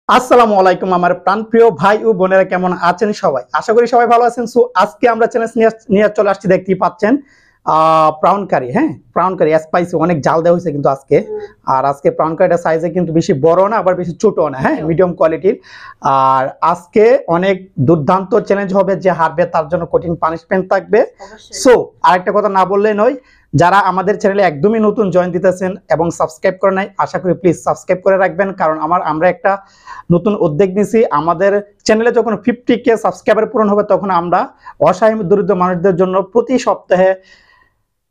আসসালামু আলাইকুম আমার প্রাণপ্রিয় ভাই ও বোনেরা, কেমন আছেন সবাই? আশা করি সবাই ভালো আছেন। সো আজকে আমরা চ্যালেঞ্জ নিয়ে চলে আসছি, দেখতেই পাচ্ছেন প্রাউন কারি। হ্যাঁ, প্রাউন কারি স্পাইসি, অনেক জাল দেওয়া হয়েছে কিন্তু আজকে। আর আজকে প্রাউন কারিটা সাইজে কিন্তু বেশি বড় না, আবার বেশি ছোট না, হ্যাঁ, মিডিয়াম কোয়ালিটির। আর আজকে অনেক দুর্দান্ত চ্যালেঞ্জ হবে, যে হারবে তার জন্য কঠিন পানিশমেন্ট থাকবে। সো আরেকটা কথা না বললে নয়, যারা আমাদের চ্যানেলে একদমই নতুন জয়েন দিতেছেন এবং সাবস্ক্রাইব করে নাই, আশা করি প্লিজ সাবস্ক্রাইব করে রাখবেন, কারণ আমরা একটা নতুন উদ্যোগ নিয়েছি। আমাদের চ্যানেলে যখন 50K সাবস্ক্রাইবার পূরণ হবে, তখন আমরা অসহায় দরিদ্র মানুষদের জন্য প্রতি সপ্তাহে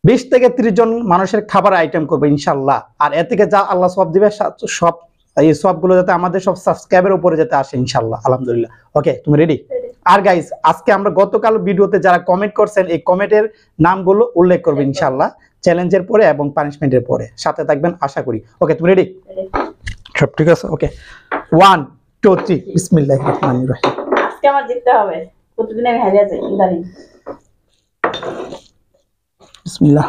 20 থেকে 30 জন মানুষের খাবার আইটেম করবো ইনশাল্লাহ। আর এ থেকে যা আল্লাহ সব দিবে, সব এই সবগুলো যাতে আমাদের সব সাবস্ক্রাইবের উপরে যেতে আসে ইনশাল্লাহ। আলহামদুলিল্লাহ। ওকে, তুমি রেডি? আর গাইস, আজকে আমরা গতকাল ভিডিওতে যারা কমেন্ট করছেন, এই কমেন্টের নামগুলো উল্লেখ করবো ইনশাল্লাহ, চ্যালেঞ্জের পরে এবং পানিশমেন্টের পরে। সাথে থাকবেন আশা করি। ওকে, তুমি রেডি? সব ঠিক আছে? ওকে, 1 2 3 বিসমিল্লাহির রহমানির রহিম। আজকে আমার জিততে হবে, প্রতিদিন আমি হারিয়ে যাই ইদানিং। বিসমিল্লাহ।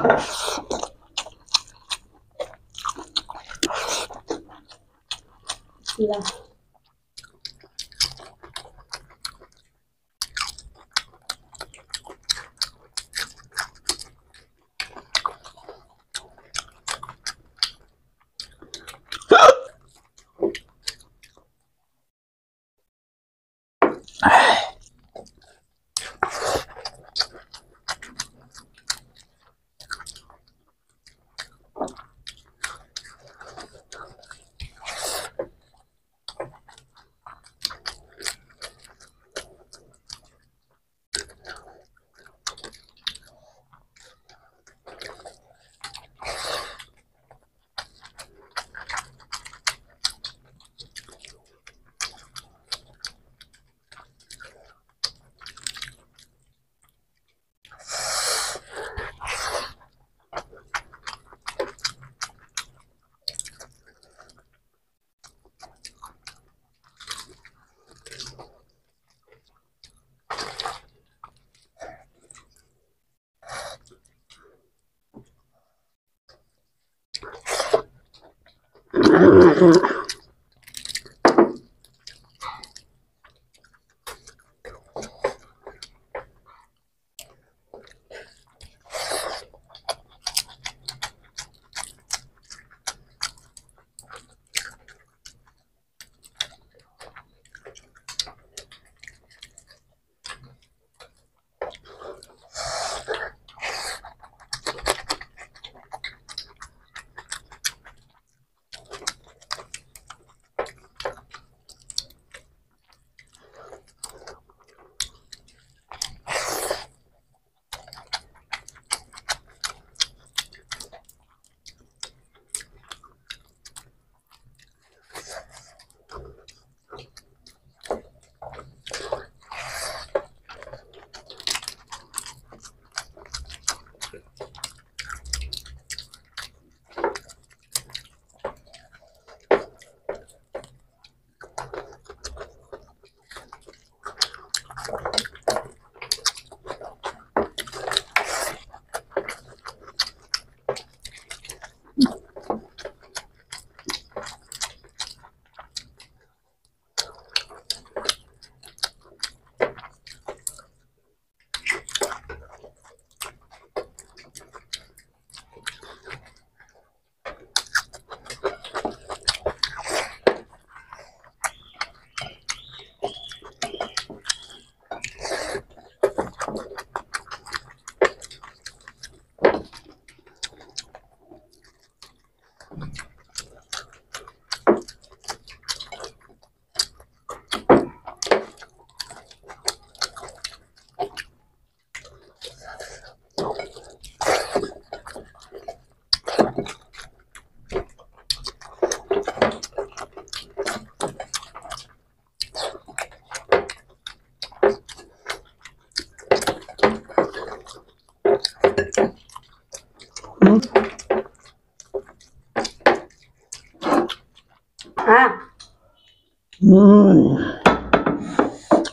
হ্যাঁ,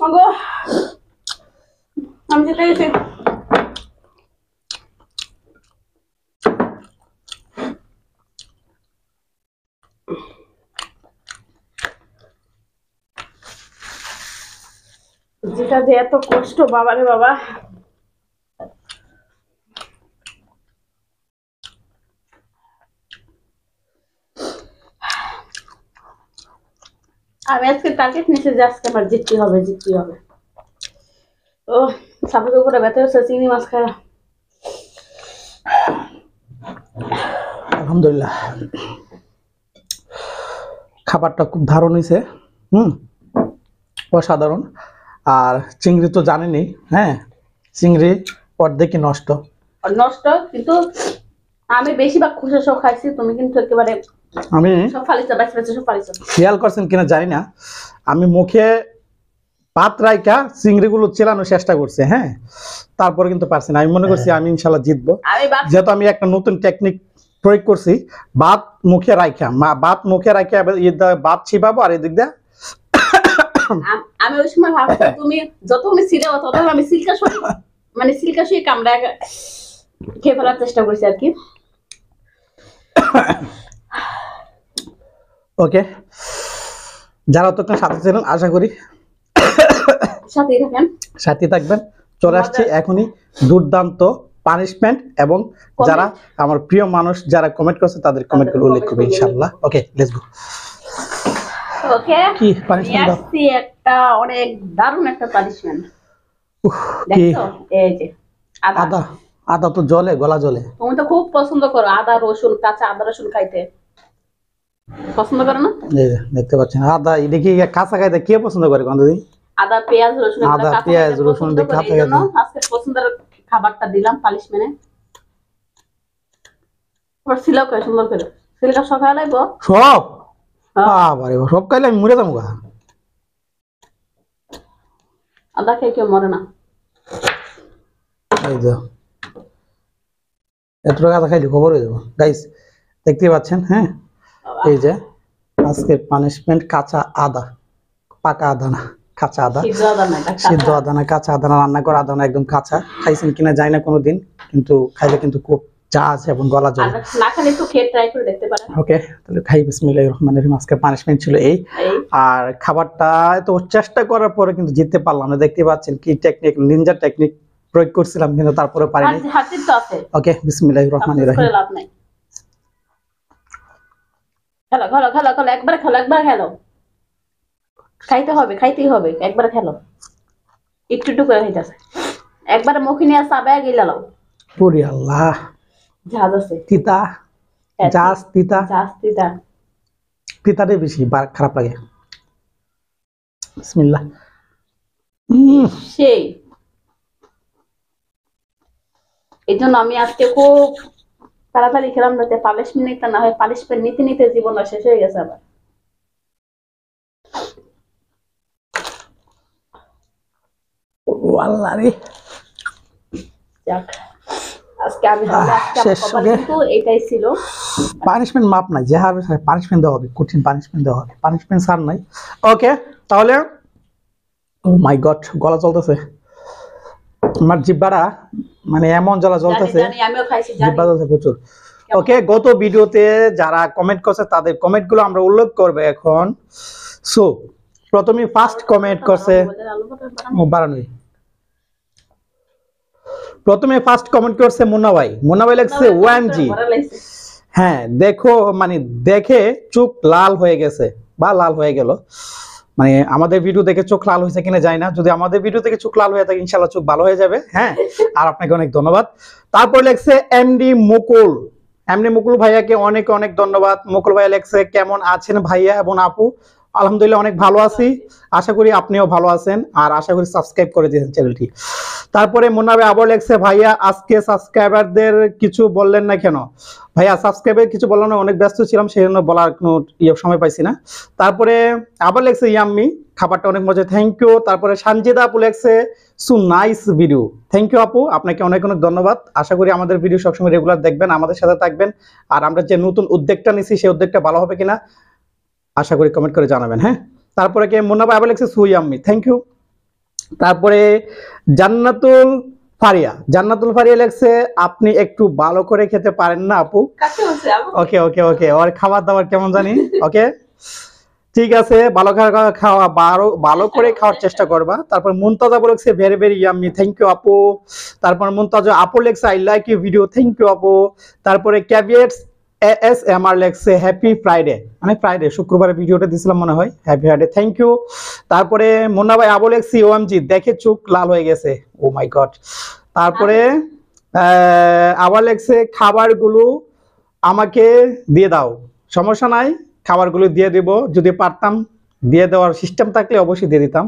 ওগো আমি জিতে গেছি। যেটা যে এত কষ্ট, বাবা রে বাবা। আমি আজকে টার্গেট নিয়েছি যে আজকে আমার জিততে হবে, জিততে হবে। ও সাপোজ করে ব্যথা হচ্ছে চিংড়ি মাছ খাওয়া। আলহামদুলিল্লাহ, খাবারটা খুব দারুণ হয়েছে। অসাধারণ। আর চিংড়ি তো জানেনই, হ্যাঁ, চিংড়ি অর্ধেকই নষ্ট। নষ্ট, কিন্তু আমি বেশিরভাগ খুশা সব খাইছি, তুমি কিন্তু একেবারে আমি সব ফালিছো, বেঁচে বেঁচে সব ফালিছো। খেয়াল করছেন কিনা জানি না, আমি মুখে পাত রাইকা চিংড়িগুলো চেলানোর চেষ্টা করছি, হ্যাঁ, তারপরে কিন্তু পারছি না। আমি মনে করছি আমি ইনশাল্লাহ জিতবো, যেহেতু আমি একটা নতুন টেকনিক প্রয়োগ করছি। ভাত মুখে রাইখা, ভাত মুখে রাইখা ভাত ছিপাবো, আর এদিক দিয়ে আমি ওই সময় ভাবছি তুমি যত তুমি সিলেও তত আমি সিল্কা শুই, মানে সিল্কা শুয়ে কামড়া খেয়ে ফেলার চেষ্টা করছি আর কি। ওকে, যারা তখন সাথে ছিলেন আশা করি সাথেই থাকেন, সাথে থাকবেন। চলে আসছে এখনই দুর্দান্ত পানিশমেন্ট, এবং যারা আমার প্রিয় মানুষ যারা কমেন্ট করছে তাদের কমেন্ট করে উল্লেখ করবে ইনশাআল্লাহ। ওকে, লেটস গো। ওকে, কি পানিশমেন্ট দাও? আসছি একটা অনেক দারুণ একটা পানিশমেন্ট। কি? দেখো এই যে আদা। আদা তো জলে, গলা জলে। তুমি তো খুব পছন্দ করো আদা রসুন, কাঁচা আদা রসুন খাইতে পছন্দ করো না? এই যে দেখতে পাচ্ছেন আদা, এটা কি কাঁচা খাইতে কে পছন্দ করে কোন দিন? আদা পেঁয়াজ রসুন, আদা পেঁয়াজ রসুন দিয়ে কাঁচা খাইতে আজকে পছন্দের খাবারটা দিলাম পানিশমেন্টে। আবার সিলাও করে সুন্দর করে, সিলকা সকালে লাগবো সব। বাবারে, সব খাইলে আমি মরে যাবো গা। আদা খেয়ে কেউ মরে না। এই যে এতটা আদা খাইলে খবর হয়ে যাবো গাইস, দেখতে পাচ্ছেন, হ্যাঁ, এই যে আজকে পানিশমেন্ট কাঁচা আদা, পাকা আদা না, কাঁচা আদা, সিদ্ধ আদা না, সিদ্ধ আদা না, কাঁচা আদা না, রান্না করা আদা না, একদম কাঁচা। খাইছেন কিনা জানি না কোনোদিন, কিন্তু খাইলে কিন্তু খুব চা আছে এবং গলা জল। না খালি একটু খেয়ে ট্রাই করে দেখতে পারেন। ওকে, তাহলে খাই। বিসমিল্লাহির রহমানির রহিম। আজকে পানিশমেন্ট ছিল এই। আর খাবারটা তো চেষ্টা করার পরে কিন্তু জিততে পারলাম না। দেখতে পাচ্ছেন কি টেকনিক, নিনজা টেকনিক প্রয়োগ করছিলাম, কিন্তু তারপরে পারিনি। হাতির তো আছে। ওকে, বিসমিল্লাহির রহমানির রহিম। লাভ নাই। খেলো খেলো খেলো খেলো, একবার খেলো, একবার খেলো। খাইতে হবে, খাইতেই হবে, একবার খেলো। একটু একটু করে খাইতেছে, একবার মুখে নিয়ে চাবে গিলালো। পুরি আল্লাহ, ঝাঁজ আছে, তিতা, জাস তিতা, ঝাঁজ তিতা, তিতাটাই বেশি খারাপ লাগে। বিসমিল্লাহ। সেই এই জন্য আমি আজকে খুব তাড়াতাড়ি খেলাম, যাতে পানিশমেন্টটা না হয়। পানিশমেন্ট নিতে নিতে জীবন শেষ হয়ে গেছে আবার। ও আল্লাহ রে, যাক, আজকে আমি কিন্তু এটাই ছিল পানিশমেন্ট। মাপ নাই, যে হার পানিশমেন্ট দেওয়া হবে, কঠিন পানিশমেন্ট দেওয়া হবে, পানিশমেন্ট সার নাই। ওকে, তাহলে ও মাই গড, গলা চলতেছে আমার, জিহ্বাটা মানে এমন জ্বালা জ্বলতেছে, আমিও খাইছি, জিহ্বা জ্বলছে প্রচুর। ওকে, গত ভিডিওতে যারা কমেন্ট করছে তাদের কমেন্ট গুলো আমরা উল্লেখ করবো এখন। সো প্রথমে ফার্স্ট কমেন্ট করছে, বাড়ানোই প্রথমে ফার্স্ট কমেন্ট করছে মুন্না ভাই। মুন্না ভাই লিখছে ওএমজি। হ্যাঁ, দেখো মানে দেখে চোখ লাল হয়ে গেছে বা লাল হয়ে গেল, মানে আমাদের ভিডিও দেখে চোখ লাল হয়েছে কিনা জানি না। যদি আমাদের ভিডিও থেকে চোখ লাল হয়ে থাকে ইনশাআল্লাহ চোখ ভালো হয়ে যাবে। হ্যাঁ, আর আপনাকে অনেক ধন্যবাদ। তারপর লেখছে এমডি মুকুল। এমডি মুকুল ভাইয়াকে অনেক অনেক ধন্যবাদ। মুকুল ভাইয়া লেখছে কেমন আছেন ভাইয়া এবং আপু? আলহামদুলিল্লাহ অনেক ভালো আছি, আশা করি আপনিও ভালো আছেন, আর আশা করি সাবস্ক্রাইব করে দিয়েছেন চ্যানেলটি। তারপরে মুন্না ভাই আবার লেখছে ভাইয়া আজকে সাবস্ক্রাইবারদের কিছু বললেন না কেন? ভাইয়া সাবস্ক্রাইবার কিছু বললাম না, অনেক ব্যস্ত ছিলাম, সেই জন্য বলার কোনো সময় পাইছি না। তারপরে আবার লেখছে ইয়াম্মি, খাবারটা অনেক মজা, থ্যাংক ইউ। তারপরে সানজিদা আপু লেখছে so nice video, thank you আপু, আপনাকে অনেক অনেক ধন্যবাদ। আশা করি আমাদের ভিডিও সবসময় রেগুলার দেখবেন, আমাদের সাথে থাকবেন, আর আমরা যে নতুন উদ্যোগটা নিছি সেই উদ্যোগটা ভালো হবে কিনা আশা করি কমেন্ট করে জানাবেন। হ্যাঁ, তারপরে কে মুন্না ভাই আবার লেখছে সুই আম্মি, থ্যাংক ইউ। তারপরে জান্নাতুল ফারিয়া, জান্নাতুল ফারিয়া লেখছে আপনি একটু ভালো করে খেতে পারেন না আপু? ওকে ওকে ওকে, ওর খাবার দাবার কেমন জানি। ওকে, ঠিক আছে, ভালো খাওয়া ভালো করে খাওয়ার চেষ্টা করবা। তারপর মুনতাজা বলেছে very very yummy, thank you আপু। তারপর মুনতাজা আপু লেখছে I like you video, thank you আপু। তারপরে ক্যাভিয়েটস ASMR লেখছে হ্যাপি ফ্রাইডে, মানে ফ্রাইডে শুক্রবারে ভিডিওটা দিছিলাম মনে হয়, হ্যাপি ফ্রাইডে, থ্যাংক ইউ। তারপরে মুন্না ভাই আবু লেখছি ওএমজি দেখে চোখ লাল হয়ে গেছে, ও মাই গড। তারপরে আবার লেখছে খাবারগুলো আমাকে দিয়ে দাও, সমস্যা নাই, খাবারগুলো দিয়ে দিব, যদি পারতাম দিয়ে দেওয়ার সিস্টেম থাকলে অবশ্যই দিয়ে দিতাম।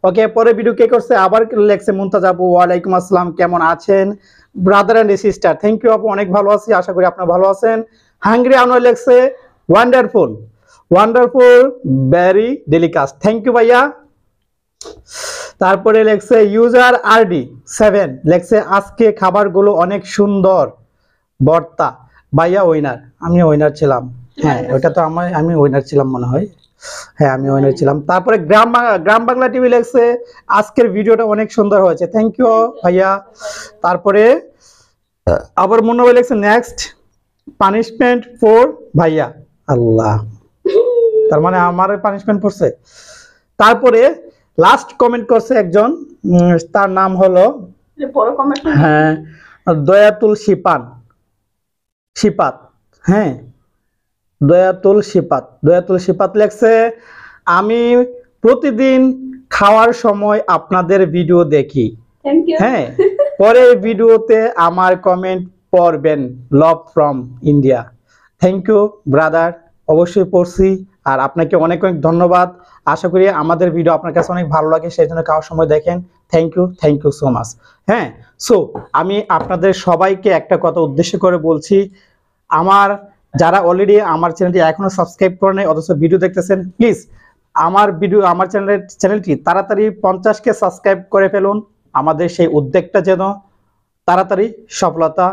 ওকে, পরে ভিডিও কে করছে আবার লেখছে মুনতাজ আপু, ওয়ালাইকুম আসসালাম, কেমন আছেন brother and sister, thank you আপু, অনেক ভালো আছি, আশা করি আপনারা ভালো আছেন। হাঙ্গ্রি আনোয়ার লেখছে wonderful wonderful very delicious, thank you ভাইয়া। তারপরে লেখছে ইউজার RD7 লেখছে আজকে খাবারগুলো অনেক সুন্দর বর্তা, ভাইয়া উইনার, আমি উইনার ছিলাম, হ্যাঁ ওটা তো আমি উইনার ছিলাম মনে হয়, হ্যাঁ আমি উইনার ছিলাম। তারপরে গ্রাম বাংলা টিভি লেখছে আজকের ভিডিওটা অনেক সুন্দর হয়েছে, থ্যাংক ইউ ভাইয়া। তারপরে আবার মুন্না ভাই লেখছে নেক্সট পানিশমেন্ট ফর ভাইয়া, আল্লাহ, তার মানে আমার পানিশমেন্ট পড়ছে। তারপরে লাস্ট কমেন্ট করছে একজন, তার নাম হলো বড় কমেন্ট, হ্যাঁ দয়াতুল শিপাত, হ্যাঁ দয়াতুল শিপাত লেখছে আমি প্রতিদিন খাওয়ার সময় আপনাদের ভিডিও দেখি, থ্যাংক ইউ। হ্যাঁ পরের ভিডিওতে আমার কমেন্ট পড়বেন, love from India, thank you brother, অবশ্যই পড়ছি, আর আপনাকে অনেক অনেক ধন্যবাদ। আশা করি আমাদের ভিডিও আপনার কাছে অনেক ভালো লাগে, সেই জন্য খাওয়ার সময় দেখেন, থ্যাংক ইউ সো মাচ। হ্যাঁ, সো আমি আপনাদের সবাইকে একটা কথা উদ্দেশ্য করে বলছি, আমার যারা অলরেডি আমার চ্যানেলটি এখনো সাবস্ক্রাইব করে নাই অথচ ভিডিও দেখতেছেন, প্লিজ আমার চ্যানেলটি তাড়াতাড়ি 50কে সাবস্ক্রাইব করে ফেলুন, আমাদের সেই উদ্যোগটা যেন তাড়াতাড়ি সফলতা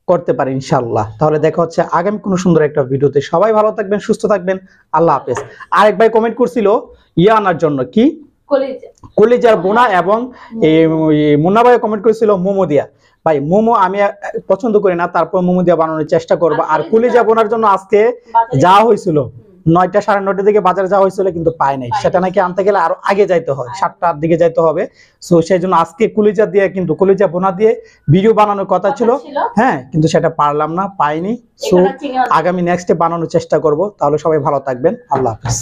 করতে পারি ইনশাআল্লাহ। তাহলে দেখা হচ্ছে আগামী কোনো সুন্দর একটা ভিডিওতে, সবাই ভালো থাকবেন, সুস্থ থাকবেন, আল্লাহ হাফেজ। আরেক ভাই কমেন্ট করছিল ইয়া আনার জন্য, কি কলিজার বোনা, এবং মুন্না ভাই কমেন্ট করেছিল মোমো দিয়া, ভাই মোমো আমি পছন্দ করি না, তারপর মোমো দিয়া বানানোর চেষ্টা করবো। আর কলিজা বোনার জন্য আজকে যাওয়া হয়েছিল 9টা 9:30 দিকে বাজারে যাওয়া হয়েছিল, কিন্তু পাই নাই, সেটা নাকি আনতে গেলে আরো আগে যাইতে হয়, 7টার দিকে যাইতে হবে। সো সেই জন্য আজকে কলিজা দিয়ে, কিন্তু কলিজা বোনা দিয়ে ভিডিও বানানোর কথা ছিল, হ্যাঁ কিন্তু সেটা পারলাম না, পাইনি। সো আগামী নেক্সটে বানানোর চেষ্টা করব। তাহলে সবাই ভালো থাকবেন, আল্লাহ হাফেজ।